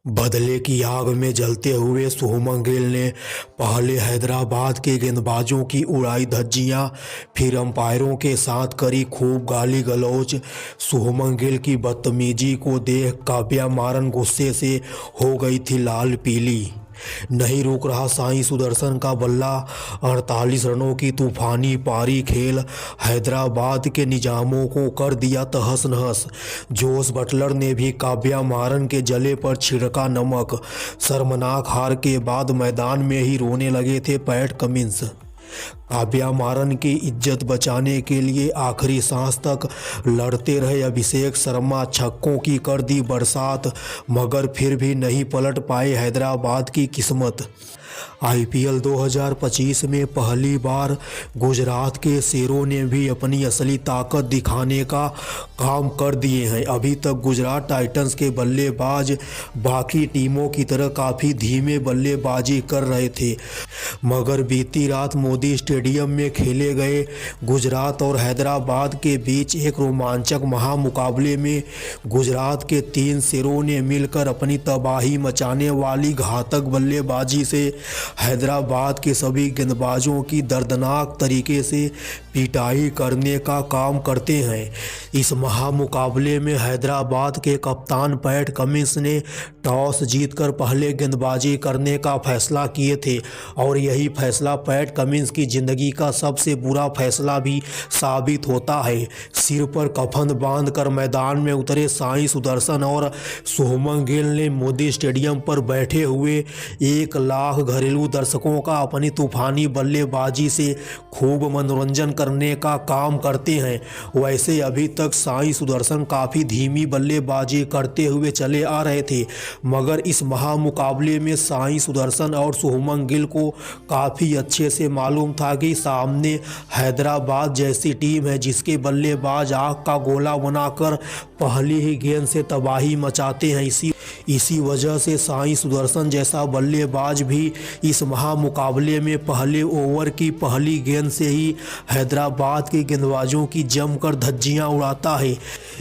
बदले की आग में जलते हुए शुभमन गिल ने पहले हैदराबाद के गेंदबाजों की उड़ाई धज्जियां, फिर अंपायरों के साथ करी खूब गाली गलौज। शुभमन गिल की बदतमीजी को देख काव्या मारन गुस्से से हो गई थी लाल पीली। नहीं रुक रहा साईं सुदर्शन का बल्ला। 48 रनों की तूफानी पारी खेल हैदराबाद के निजामों को कर दिया तहस नहस। जोस बटलर ने भी काव्या मारन के जले पर छिड़का नमक। शर्मनाक हार के बाद मैदान में ही रोने लगे थे पैट कमिंस। काव्या मारन की इज्जत बचाने के लिए आखिरी सांस तक लड़ते रहे अभिषेक शर्मा। छक्कों की कर दी बरसात, मगर फिर भी नहीं पलट पाए हैदराबाद की किस्मत। आईपीएल 2025 में पहली बार गुजरात के शेरों ने भी अपनी असली ताकत दिखाने का काम कर दिए हैं। अभी तक गुजरात टाइटंस के बल्लेबाज बाकी टीमों की तरह काफ़ी धीमे बल्लेबाजी कर रहे थे, मगर बीती रात मोदी स्टेडियम में खेले गए गुजरात और हैदराबाद के बीच एक रोमांचक महामुकाबले में गुजरात के 3 शेरों ने मिलकर अपनी तबाही मचाने वाली घातक बल्लेबाजी से हैदराबाद के सभी गेंदबाजों की दर्दनाक तरीके से पिटाई करने का काम करते हैं। इस महामुकाबले में हैदराबाद के कप्तान पैट कमिंस ने टॉस जीतकर पहले गेंदबाजी करने का फैसला किए थे और यही फैसला पैट कमिंस की ज़िंदगी का सबसे बुरा फैसला भी साबित होता है। सिर पर कफन बांधकर मैदान में उतरे साईं सुदर्शन और शुभमन गिल ने मोदी स्टेडियम पर बैठे हुए 1 लाख घरेलू दर्शकों का अपनी तूफानी बल्लेबाजी से खूब मनोरंजन करने का काम करते हैं। वैसे अभी तक साईं सुदर्शन काफ़ी धीमी बल्लेबाजी करते हुए चले आ रहे थे, मगर इस महामुकाबले में साईं सुदर्शन और शुभमन गिल को काफ़ी अच्छे से मालूम था कि सामने हैदराबाद जैसी टीम है जिसके बल्लेबाज आग का गोला बनाकर पहली ही गेंद से तबाही मचाते हैं। इसी वजह से साईं सुदर्शन जैसा बल्लेबाज भी इस महामुकाबले में पहले ओवर की पहली गेंद से ही हैदराबाद के गेंदबाजों की जमकर धज्जियां उड़ाता है।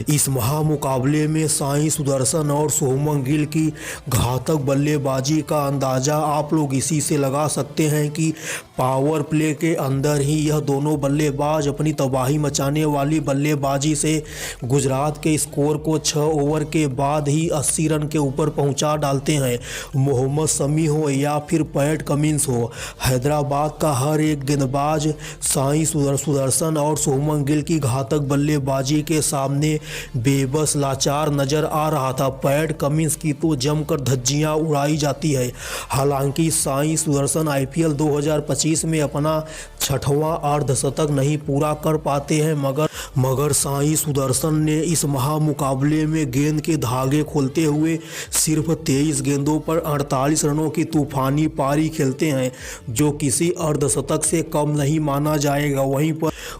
इस महामुकाबले में साईं सुदर्शन और शुभमन गिल की घातक बल्लेबाजी का अंदाज़ा आप लोग इसी से लगा सकते हैं कि पावर प्ले के अंदर ही यह दोनों बल्लेबाज अपनी तबाही मचाने वाली बल्लेबाजी से गुजरात के स्कोर को 6 ओवर के बाद ही 80 रन के ऊपर पहुंचा डालते हैं। मोहम्मद शमी हो या फिर पैट कमिंस हो, हैदराबाद का हर एक गेंदबाज साईं सुदर्शन और शुभमन गिल की घातक बल्लेबाजी के सामने बेबस लाचार नजर आ रहा था। पैट कमिंस की तो जमकर धज्जियां उड़ाई जाती है। हालांकि साईं सुदर्शन आईपीएल 2025 में अपना 6वां अर्धशतक नहीं पूरा कर पाते हैं, मगर साईं सुदर्शन ने इस महामुकाबले में गेंद के धागे खोलते हुए सिर्फ 23 गेंदों पर 48 रनों की तूफानी पारी खेलते हैं, जो किसी अर्धशतक से कम नहीं माना जाएगा।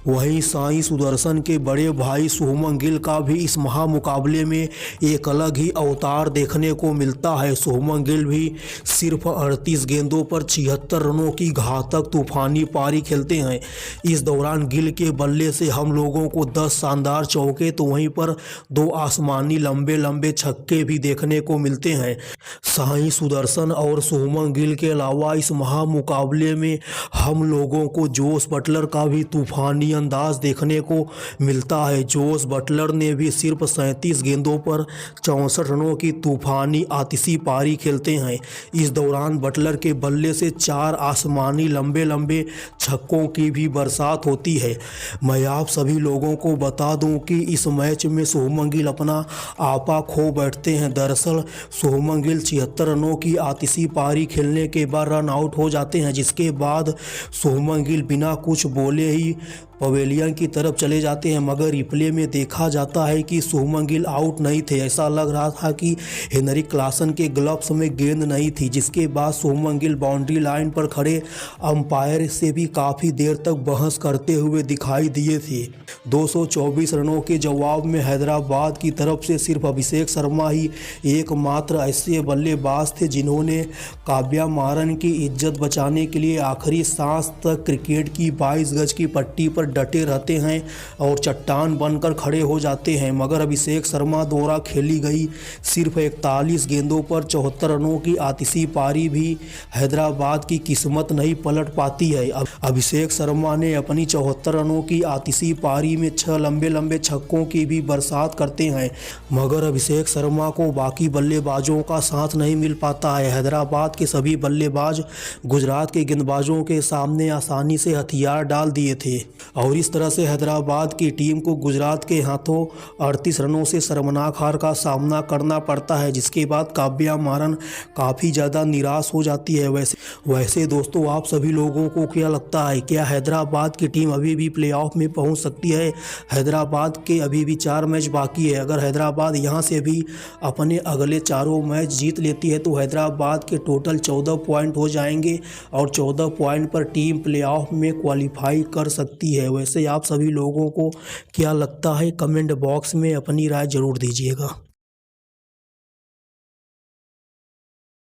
वहीं साईं सुदर्शन के बड़े भाई शुभमन गिल का भी इस महामुकाबले में एक अलग ही अवतार देखने को मिलता है। शुभमन गिल भी सिर्फ 38 गेंदों पर 76 रनों की घातक तूफानी पारी खेलते हैं। इस दौरान गिल के बल्ले से हम लोगों को 10 शानदार चौके तो वहीं पर 2 आसमानी लंबे लंबे छक्के भी देखने को मिलते हैं। साईं सुदर्शन और शुभमन गिल के अलावा इस महामुकाबले में हम लोगों को जोस बटलर का भी तूफानी अंदाज देखने को मिलता है। जोस बटलर ने भी सिर्फ 37 गेंदों पर 64 रनों की तूफानी आतिशी पारी खेलते हैं। इस दौरान बटलर के बल्ले से 4 आसमानी लंबे लंबे छक्कों की भी बरसात होती है। मैं आप सभी लोगों को बता दूं कि इस मैच में शुभमन गिल अपना आपा खो बैठते हैं। दरअसल शुभमन गिल 76 रनों की आतिशी पारी खेलने के बाद रन आउट हो जाते हैं, जिसके बाद शुभमन गिल बिना कुछ बोले ही पवेलियन की तरफ चले जाते हैं, मगर रिप्ले में देखा जाता है कि शुभमन गिल आउट नहीं थे। ऐसा लग रहा था कि हेनरिक क्लासन के ग्लव्स में गेंद नहीं थी, जिसके बाद शुभमन गिल बाउंड्री लाइन पर खड़े अंपायर से भी काफ़ी देर तक बहस करते हुए दिखाई दिए थे। 224 रनों के जवाब में हैदराबाद की तरफ से सिर्फ अभिषेक शर्मा ही एकमात्र ऐसे बल्लेबाज थे जिन्होंने काव्या मारन की इज्जत बचाने के लिए आखिरी सांस तक क्रिकेट की 22 गज की पट्टी पर डटे रहते हैं और चट्टान बनकर खड़े हो जाते हैं। मगर अभिषेक शर्मा द्वारा खेली गई सिर्फ 41 गेंदों पर 74 रनों की आतिशी पारी भी हैदराबाद की किस्मत नहीं पलट पाती है। अभिषेक शर्मा ने अपनी 74 रनों की आतिशी पारी में 6 लंबे छक्कों की भी बरसात करते हैं, मगर अभिषेक शर्मा को बाकी बल्लेबाजों का साथ नहीं मिल पाता है। हैदराबाद के सभी बल्लेबाज गुजरात के गेंदबाजों के सामने आसानी से हथियार डाल दिए थे और इस तरह से हैदराबाद की टीम को गुजरात के हाथों 38 रनों से शर्मनाक हार का सामना करना पड़ता है, जिसके बाद काव्या मारन काफ़ी ज़्यादा निराश हो जाती है। वैसे दोस्तों, आप सभी लोगों को क्या लगता है, क्या हैदराबाद की टीम अभी भी प्लेऑफ में पहुंच सकती है? हैदराबाद के अभी भी 4 मैच बाकी है। अगर हैदराबाद यहां से भी अपने अगले चारों मैच जीत लेती है तो हैदराबाद के टोटल 14 पॉइंट हो जाएंगे और 14 पॉइंट पर टीम प्लेऑफ में क्वालिफाई कर सकती है। वैसे आप सभी लोगों को क्या लगता है, कमेंट बॉक्स में अपनी राय ज़रूर दीजिएगा।